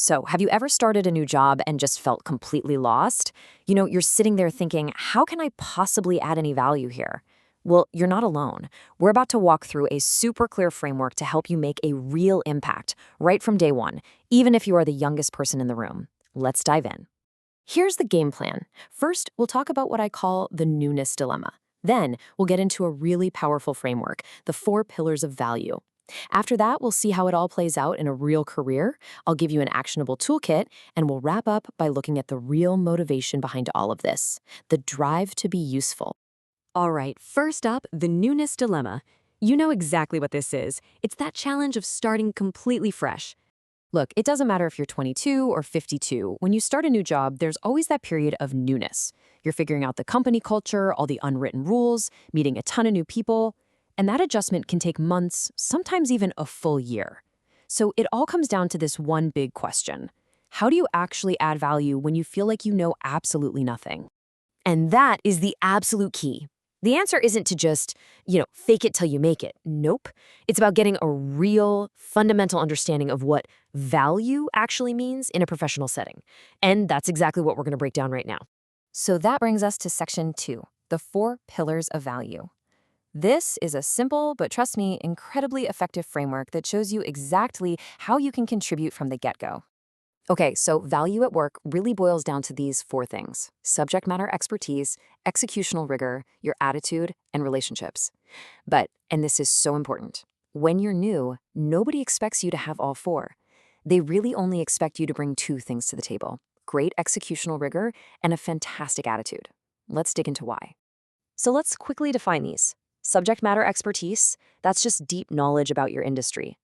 So, have you ever started a new job and just felt completely lost? You're sitting there thinking, how can I possibly add any value here? Well, you're not alone. We're about to walk through a super clear framework to help you make a real impact right from day one, even if you are the youngest person in the room. Let's dive in. Here's the game plan. First, we'll talk about what I call the newness dilemma. Then, we'll get into a really powerful framework, the 4 pillars of value. After that, we'll see how it all plays out in a real career. I'll give you an actionable toolkit, and we'll wrap up by looking at the real motivation behind all of this, the drive to be useful. All right, first up, the newness dilemma. You know exactly what this is. It's that challenge of starting completely fresh. Look, it doesn't matter if you're 22 or 52. When you start a new job, there's always that period of newness. You're figuring out the company culture, all the unwritten rules, meeting a ton of new people. And that adjustment can take months, sometimes even a full year. So it all comes down to this one big question. How do you actually add value when you feel like you know absolutely nothing? And that is the absolute key. The answer isn't to just, fake it till you make it. Nope. It's about getting a real, fundamental understanding of what value actually means in a professional setting. And that's exactly what we're going to break down right now. So that brings us to section 2, the 4 pillars of value. This is a simple, but trust me, incredibly effective framework that shows you exactly how you can contribute from the get-go. Okay, so value at work really boils down to these 4 things: subject matter expertise, executional rigor, your attitude, and relationships. And this is so important, when you're new, nobody expects you to have all 4. They really only expect you to bring 2 things to the table: great executional rigor and a fantastic attitude. Let's dig into why. So let's quickly define these. Subject matter expertise, that's just deep knowledge about your industry.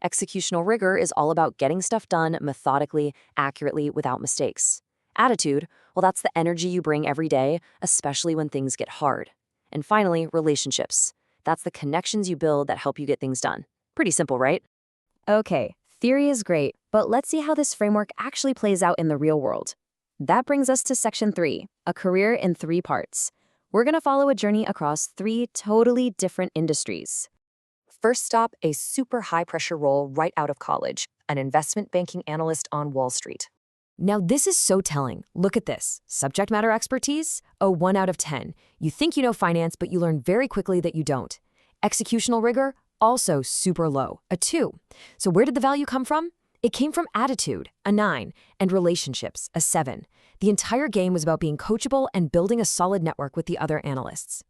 Executional rigor is all about getting stuff done methodically, accurately, without mistakes. Attitude, well, that's the energy you bring every day, especially when things get hard. And finally, relationships. That's the connections you build that help you get things done. Pretty simple, right? Okay, theory is great, but let's see how this framework actually plays out in the real world. That brings us to section 3, a career in 3 parts. We're going to follow a journey across 3 totally different industries. First stop, a super high-pressure role right out of college, an investment banking analyst on Wall Street. Now, this is so telling. Look at this. Subject matter expertise? A 1 out of 10. You think you know finance, but you learn very quickly that you don't. Executional rigor? Also super low, a 2. So where did the value come from? It came from attitude, a 9, and relationships, a 7. The entire game was about being coachable and building a solid network with the other analysts.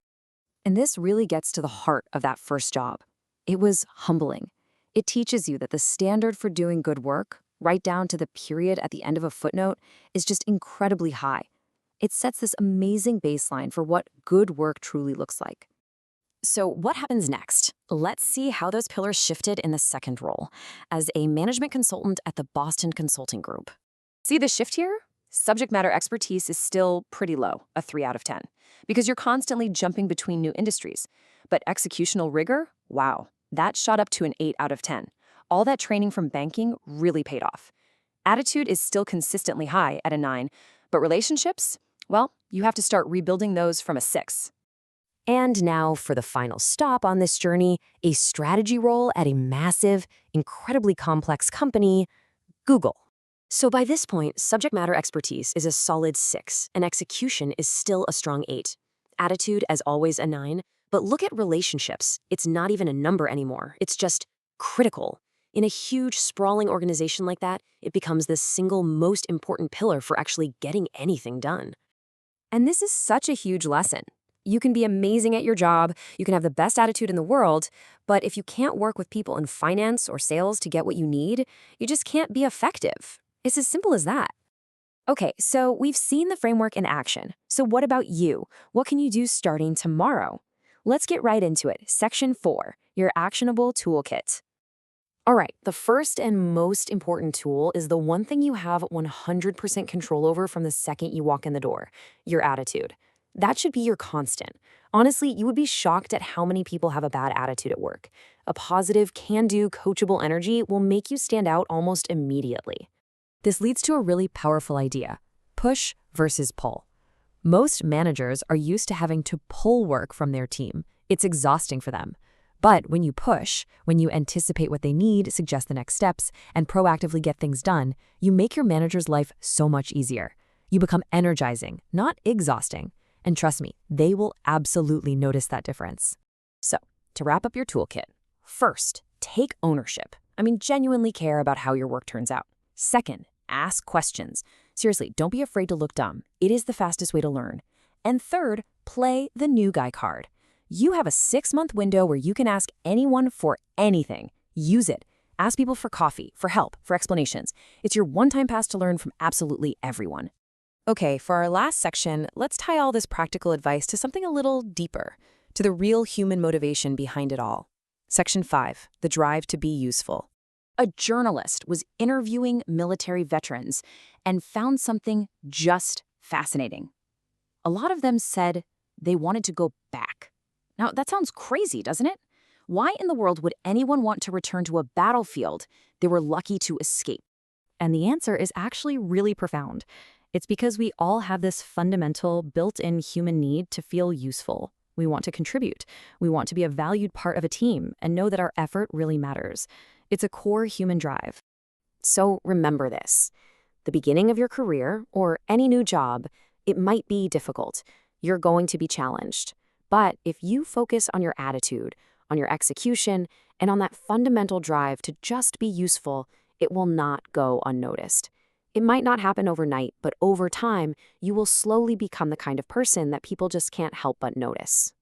And this really gets to the heart of that first job. It was humbling. It teaches you that the standard for doing good work, right down to the period at the end of a footnote, is just incredibly high. It sets this amazing baseline for what good work truly looks like. So what happens next? Let's see how those pillars shifted in the second role, as a management consultant at the Boston Consulting Group. See the shift here? Subject matter expertise is still pretty low, a 3 out of 10, because you're constantly jumping between new industries. But executional rigor? Wow, that shot up to an 8 out of 10. All that training from banking really paid off. Attitude is still consistently high at a 9, but relationships? Well, you have to start rebuilding those from a 6. And now for the final stop on this journey, a strategy role at a massive, incredibly complex company, Google. So by this point, subject matter expertise is a solid 6, and execution is still a strong 8. Attitude, as always, a 9. But look at relationships. It's not even a number anymore. It's just critical. In a huge, sprawling organization like that, it becomes the single most important pillar for actually getting anything done. And this is such a huge lesson. You can be amazing at your job, you can have the best attitude in the world, but if you can't work with people in finance or sales to get what you need, you just can't be effective. It's as simple as that. Okay, so we've seen the framework in action. So what about you? What can you do starting tomorrow? Let's get right into it. Section 4, your actionable toolkit. All right, the first and most important tool is the one thing you have 100% control over from the second you walk in the door, your attitude. That should be your constant. Honestly, you would be shocked at how many people have a bad attitude at work. A positive, can-do, coachable energy will make you stand out almost immediately. This leads to a really powerful idea: push versus pull. Most managers are used to having to pull work from their team. It's exhausting for them. But when you push, when you anticipate what they need, suggest the next steps, and proactively get things done, you make your manager's life so much easier. You become energizing, not exhausting. And trust me, they will absolutely notice that difference. So, to wrap up your toolkit, first, take ownership. Genuinely care about how your work turns out. Second, ask questions. Seriously, don't be afraid to look dumb. It is the fastest way to learn. And third, play the new guy card. You have a 6-month window where you can ask anyone for anything. Use it. Ask people for coffee, for help, for explanations. It's your one-time pass to learn from absolutely everyone. Okay, for our last section, let's tie all this practical advice to something a little deeper, to the real human motivation behind it all. Section 5, the drive to be useful. A journalist was interviewing military veterans and found something just fascinating. A lot of them said they wanted to go back. Now, that sounds crazy, doesn't it? Why in the world would anyone want to return to a battlefield they were lucky to escape? And the answer is actually really profound. It's because we all have this fundamental, built-in human need to feel useful. We want to contribute. We want to be a valued part of a team and know that our effort really matters. It's a core human drive. So remember this. The beginning of your career, or any new job, it might be difficult. You're going to be challenged. But if you focus on your attitude, on your execution, and on that fundamental drive to just be useful, it will not go unnoticed. It might not happen overnight, but over time, you will slowly become the kind of person that people just can't help but notice.